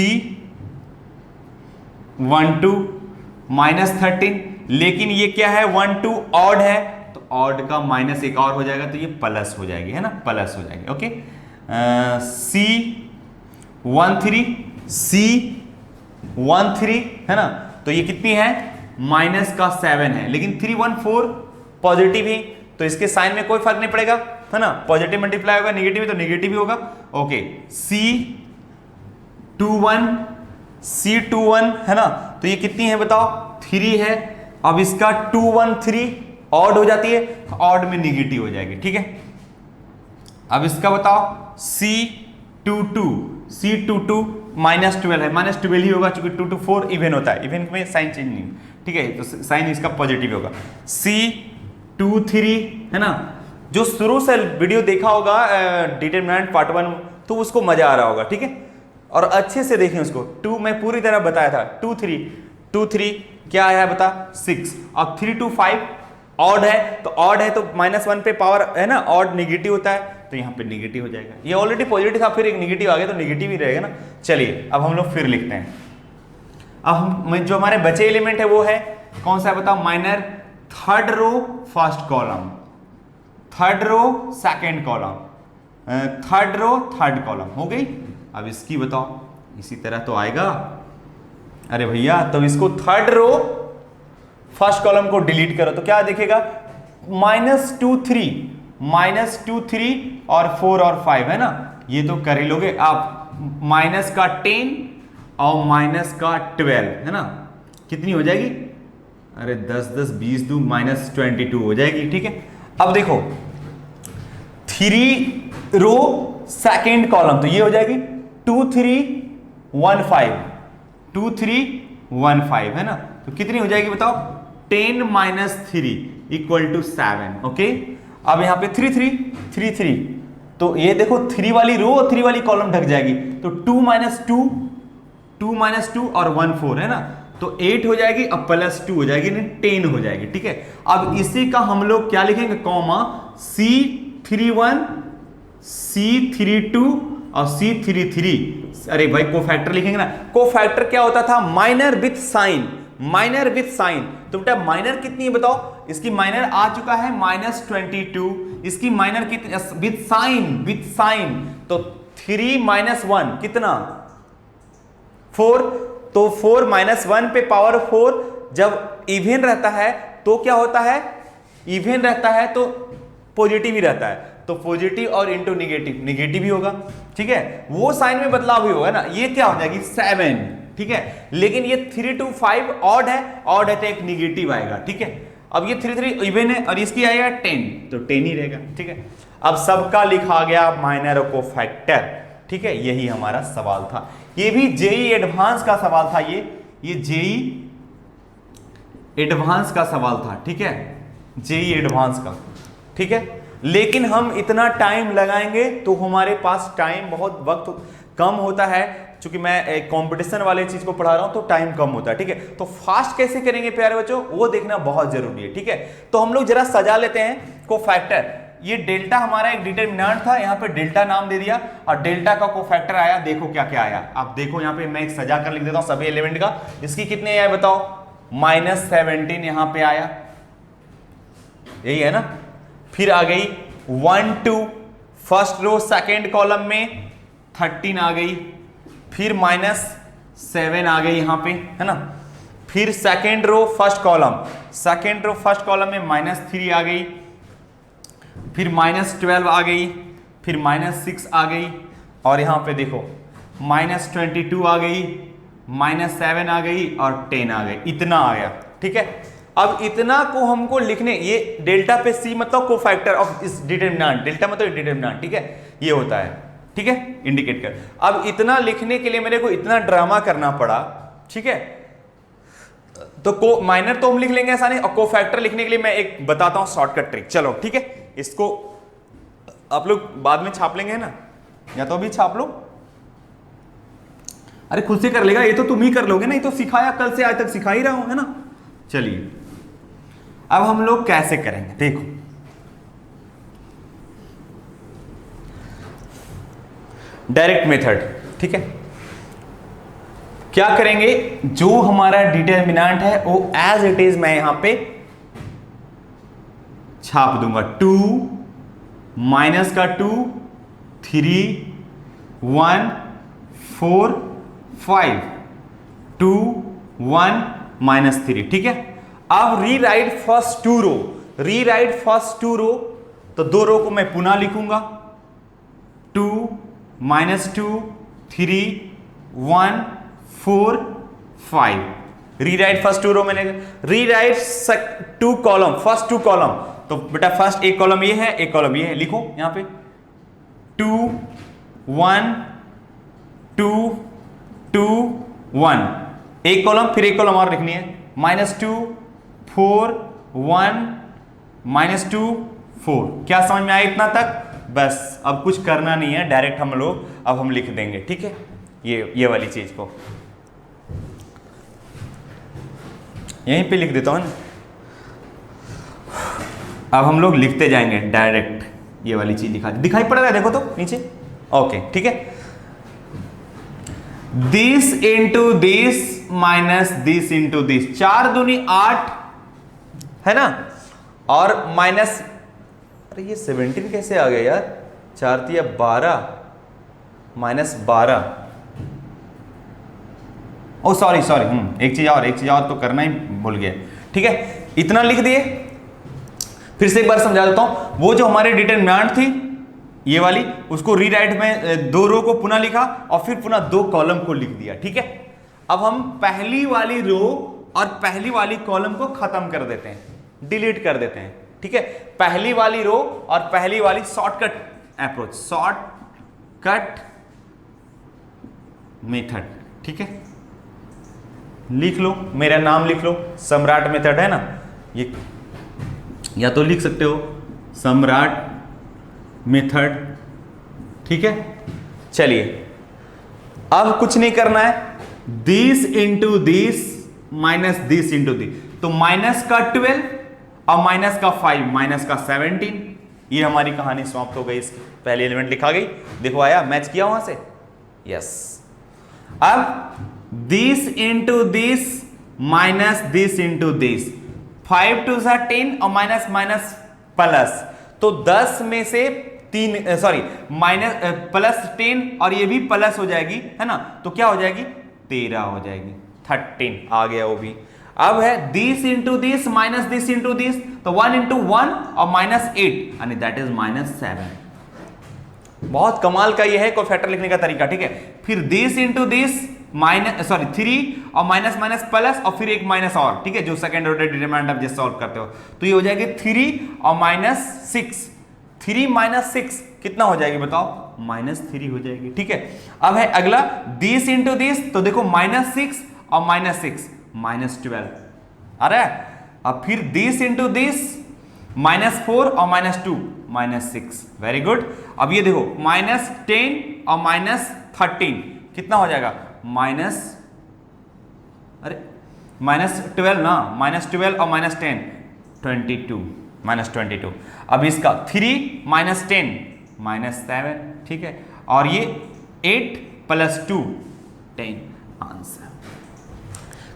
1 2 -13, लेकिन ये क्या है 1 2 ऑड है, तो ऑड का माइनस एक और हो जाएगा, तो ये प्लस हो जाएगी, है ना, प्लस हो जाएगी। ओके, C 1 3 C 1 3, है ना, तो ये कितनी है? -7 है, लेकिन 3 1 4 पॉजिटिव ही, तो इसके साइन में कोई फर्क नहीं पड़ेगा, है ना, पॉजिटिव मल्टीप्लाई होगा, निगेटिव तो निगेटिव ही होगा। ओके, C 2 1 C 2 1, है ना, तो ये कितनी है बताओ? 3 है। अब इसका 2 1 3 ऑड हो जाती है, ऑड में निगेटिव हो जाएगी, ठीक है। अब इसका बताओ C 2 2 C 2 2 -12 है, -12 ही होगा, चूंकि 2 2 4 इवन होता है, इवन में साइन चेंज नहीं, ठीक है, तो साइन इसका पॉजिटिव होगा। C 2 3, है ना, जो शुरू से वीडियो देखा होगा डिटरमिनेंट पार्ट 1, तो उसको मजा आ रहा होगा, ठीक है। और अच्छे से देखें उसको। 2 मैं पूरी तरह बताया था, 2 3 2 3 क्या आया बता 6। अब 3 2 5 ऑड है, तो ऑड है तो -1 पे पावर है ना, ऑड नेगेटिव होता है, तो यहाँ पे नेगेटिव हो जाएगा। ये ऑलरेडी पॉजिटिव था, फिर एक नेगेटिव आ गया तो नेगेटिव ही रहेगा ना। चलिए अब हम लोग फिर लिखते हैं। अब हम जो हमारे बचे एलिमेंट है वो है कौन सा है बताओ, minor third row first column, third row second column, third row third column हो गई। अब इसकी बताओ, इसी तरह तो आएगा। अरे भैया तो इसको थर्ड रो फर्स्ट कॉलम को डिलीट करो तो क्या दिखेगा, -2 3 और 4 और 5 है ना, ये तो कर ही लोगे आप। माइनस का 10 और माइनस का 12 है ना, कितनी हो जाएगी, अरे 10 10 20 2 -22 हो जाएगी। ठीक है, अब देखो 3 रो सेकेंड कॉलम तो ये हो जाएगी 2 3 1 5 2 3 1 5 है ना, तो कितनी हो जाएगी बताओ, 10 - 3 = 7। ओके, अब यहां पे 3 3 3 3, तो ये देखो 3 वाली रो और 3 वाली कॉलम ढक जाएगी, तो 2 - 2 और 1 4 है ना, तो 8 हो जाएगी, अब +2 हो जाएगी, नहीं 10 हो जाएगी। ठीक है, अब इसी का हम लोग क्या लिखेंगे, कॉमा C31 C32 और C33। अरे भाई कोफैक्टर लिखेंगे ना, कोफैक्टर क्या होता था, minor with sign, minor with sign. तो बेटा माइनर कितनी है बताओ, इसकी माइनर आ चुका है -22, इसकी माइनर कितनी विथ साइन, विथ साइन, तो 3 - 1 कितना 4, तो 4 - 1 पे पावर 4 जब इवन रहता है तो क्या होता है, इवन रहता है तो पॉजिटिव ही रहता है, तो पॉजिटिव और इंटू निगेटिव, निगेटिव ही होगा। ठीक है, वो साइन में बदलाव भी होगा ना, ये क्या हो जाएगी 7। ठीक है, लेकिन ये 3 2 5 ऑड है, ऑड है तो एक निगेटिव आएगा। ठीक है, अब ये 3 3 इवन है और इसकी आएगा 10, तो 10 ही रहेगा। ठीक है, अब सबका लिखा गया माइनर कोफैक्टर। ठीक है, यही हमारा सवाल था, ये भी जेई एडवांस का सवाल था, ये जेई एडवांस का सवाल था। ठीक है, जेई एडवांस का। ठीक है, लेकिन हम इतना टाइम लगाएंगे तो हमारे पास टाइम बहुत वक्त कम होता है, क्योंकि मैं एक कंपटीशन वाले चीज को पढ़ा रहा हूं तो टाइम कम होता है। ठीक है, तो फास्ट कैसे करेंगे प्यारे बच्चों, वो देखना बहुत जरूरी है। ठीक है, तो हम लोग जरा सजा लेते हैं कोफैक्टर। ये डेल्टा हमारा एक डिटरमिनेंट था, यहाँ पे डेल्टा नाम दे दिया और डेल्टा का कोफैक्टर आया, देखो क्या क्या आया। आप देखो यहाँ पे मैं एक सजा कर लिख देता हूं सभी एलिमेंट का, इसकी कितने आया बताओ, -17 यहाँ पे आया, यही है ना। फिर आ गई 1 2 फर्स्ट रो सेकेंड कॉलम में 13 आ गई, फिर -7 आ गई यहाँ पे है ना, फिर second row first column, second row first column में -3 आ गई, फिर -12 आ गई, फिर -6 आ गई, और यहाँ पे देखो -22 आ गई, -7 आ गई और 10 आ गई, इतना आ गया। ठीक है, अब इतना को हमको लिखने, ये डेल्टा पे सी मतलब कोफैक्टर ऑफ इस डिटरमिनेंट, डेल्टा मतलब डिटरमिनेंट। ठीक है, ये होता है। ठीक है, इंडिकेट कर। अब इतना लिखने के लिए मेरे को इतना ड्रामा करना पड़ा। ठीक है, तो को माइनर तो हम लिख लेंगे आसानी, और कोफैक्टर लिखने के लिए मैं एक बताता हूं शॉर्टकट ट्रिक। चलो ठीक है, इसको आप लोग बाद में छाप लेंगे ना, या तो अभी छाप लो, अरे खुद से कर लेगा, ये तो तुम ही कर लोगे ना, ये तो सिखाया कल से आज तक सिखा ही रहा हूं है ना। चलिए अब हम लोग कैसे करेंगे, देखो डायरेक्ट मेथड। ठीक है, क्या करेंगे, जो हमारा डिटरमिनेंट है वो एज इट इज मैं यहां पे छाप दूंगा, 2 -2 3 1 4 5 2 1 -3। ठीक है, अब rewrite first two row, rewrite first two row, तो दो रो को मैं पुनः लिखूंगा, 2 -2 3 1 4 5। रीराइट फर्स्ट टू रो मैंने, rewrite two column, first two column, तो बेटा फर्स्ट एक कॉलम ये है, एक कॉलम ये है, लिखो यहां पे 2 1 2 2 1, एक कॉलम, फिर एक कॉलम और लिखनी है, -2 4 1 -2 4। क्या समझ में आया इतना तक? बस अब कुछ करना नहीं है, डायरेक्ट हम लोग अब हम लिख देंगे। ठीक है, ये वाली चीज को यहीं पे लिख देता हूं ना। अब हम लोग लिखते जाएंगे डायरेक्ट, ये वाली चीज दिखाई पड़ रहा है, देखो तो नीचे। ओके ठीक है, this into this minus this into this, 4 दूनी 8 है ना, और माइनस, अरे ये 17 कैसे आ गया यार, 4 तिया 12 माइनस 12, ओ सॉरी एक चीज और तो करना ही भूल गया। ठीक है, इतना लिख दिए। फिर से एक बार समझा देता हूं, वो जो हमारे डिटरमिनेंट थी ये वाली, उसको रीराइट में 2 रो को पुनः लिखा और फिर पुनः 2 कॉलम को लिख दिया। ठीक है, अब हम पहली वाली रो और पहली वाली कॉलम को खत्म कर देते हैं, डिलीट कर देते हैं। ठीक है, पहली वाली रो और पहली वाली शॉर्टकट अप्रोच, शॉर्टकट मेथड। ठीक है, लिख लो, मेरा नाम लिख लो, सम्राट मेथड है ना, ये या तो लिख सकते हो सम्राट मेथड। ठीक है, चलिए अब कुछ नहीं करना है, this into this minus this into this, तो माइनस का 12 और माइनस का 5 माइनस का 17, ये हमारी कहानी समाप्त हो गई। इसकी पहली एलिमेंट लिखा गई, देखो आया, मैच किया वहां से, यस। अब this into this minus this into this, 5 2 10 और माइनस माइनस प्लस, तो 10 में से 3 सॉरी माइनस प्लस 10 और ये भी प्लस हो जाएगी है ना, तो क्या हो जाएगी 13 हो जाएगी, 13 आ गया वो भी। अब है this into this minus this into this, तो 1 इंटू 1 और माइनस 8 यानी दैट इज माइनस 7। बहुत कमाल का ये है कोफैक्टर लिखने का तरीका। ठीक है, फिर दिस इंटू दिस माइनस 3 और माइनस माइनस प्लस और फिर एक माइनस और। ठीक है, जो सेकंड ऑर्डर डिटरमिनेंट आप जैसे सॉल्व करते हो, तो ये हो जाएगी 3 और माइनस 6, 3 माइनस 6 कितना हो जाएगी बताओ, माइनस 3 हो जाएगी। ठीक है, अब है अगला दिस इंटू दिस, तो देखो माइनस 6 और माइनस 6 माइनस 12 आ रहा है। अब फिर दिस इंटू दिस माइनस 4 और माइनस 2 माइनस 6, वेरी गुड। अब ये देखो माइनस 10 और माइनस 13 कितना हो जाएगा, माइनस, अरे माइनस 12 ना, माइनस 12 और माइनस 10 22 माइनस 22। अब इसका 3 माइनस 10 माइनस 7। ठीक है, और ये 8 प्लस 2 10, आंसर।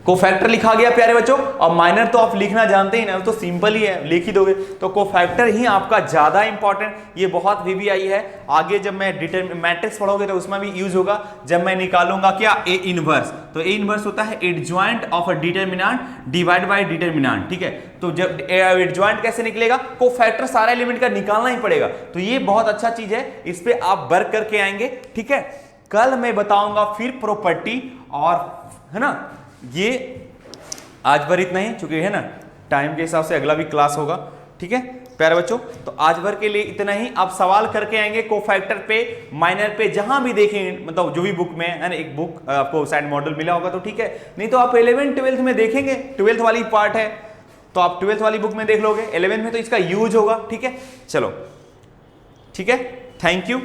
कोफैक्टर लिखा गया प्यारे बच्चों, और माइनर तो आप लिखना जानते ही ना, तो सिंपल ही है, लिख ही दोगे। तो कोफैक्टर ही आपका ज्यादा इंपॉर्टेंट, ये बहुत वीवीआई है। आगे जब मैं मैट्रिक्स पढ़ोगे तो उसमें भी यूज होगा, जब मैं निकालूंगा क्या ए इनवर्स, तो ए इनवर्स होता है adjoint of a determinant divide by determinant. ठीक है, तो जब एडजॉइंट कैसे निकलेगा, कोफैक्टर सारा एलिमेंट का निकालना ही पड़ेगा। तो ये बहुत अच्छा चीज है, इस पे आप वर्क करके आएंगे। ठीक है, कल मैं बताऊंगा फिर प्रॉपर्टी, और है ना, ये आज भर इतना ही, चूंकि है ना टाइम के हिसाब से अगला भी क्लास होगा। ठीक है प्यारे बच्चों, तो आज भर के लिए इतना ही। आप सवाल करके आएंगे कोफैक्टर पे, माइनर पे, जहां भी देखेंगे, मतलब जो भी बुक में है ना, एक बुक आपको साइड मॉडल मिला होगा तो ठीक है, नहीं तो आप 11th 12th में देखेंगे, 12th वाली पार्ट है तो आप 12th वाली बुक में देख लोगे, 11th में तो इसका यूज होगा। ठीक है, चलो ठीक है, थैंक यू।